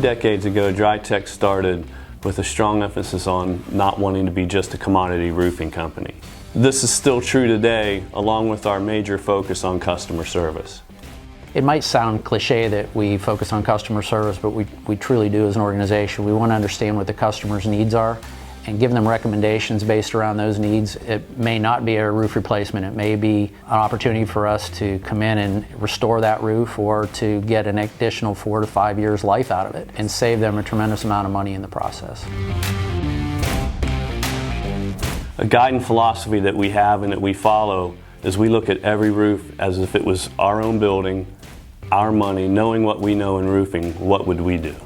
decades ago, DryTech started with a strong emphasis on not wanting to be just a commodity roofing company. This is still true today, along with our major focus on customer service. It might sound cliche that we focus on customer service, but we truly do as an organization. We want to understand what the customer's needs are and give them recommendations based around those needs. It may not be a roof replacement. It may be an opportunity for us to come in and restore that roof, or to get an additional 4 to 5 years life out of it and save them a tremendous amount of money in the process. A guiding philosophy that we have and that we follow is we look at every roof as if it was our own building, our money. Knowing what we know in roofing, what would we do?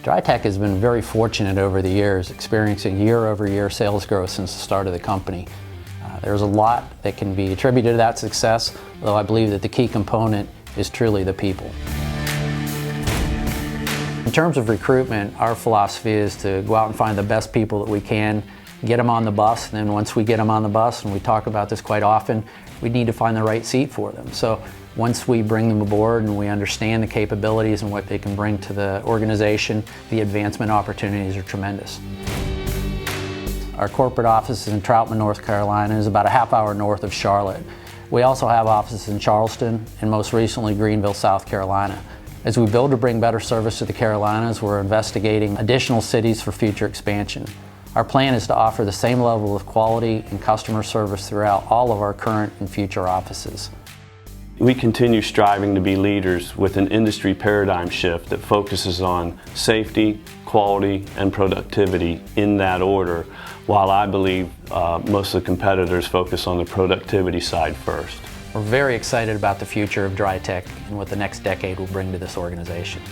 DryTech has been very fortunate over the years, experiencing year-over-year sales growth since the start of the company. There's a lot that can be attributed to that success, though I believe that the key component is truly the people. In terms of recruitment, our philosophy is to go out and find the best people that we can, get them on the bus, and then once we get them on the bus, and we talk about this quite often, we need to find the right seat for them. So once we bring them aboard and we understand the capabilities and what they can bring to the organization, the advancement opportunities are tremendous. Our corporate office is in Troutman, North Carolina. It's about a half-hour north of Charlotte. We also have offices in Charleston and most recently Greenville, South Carolina. As we build to bring better service to the Carolinas, we're investigating additional cities for future expansion. Our plan is to offer the same level of quality and customer service throughout all of our current and future offices. We continue striving to be leaders with an industry paradigm shift that focuses on safety, quality, and productivity in that order, while I believe most of the competitors focus on the productivity side first. We're very excited about the future of DryTech and what the next decade will bring to this organization.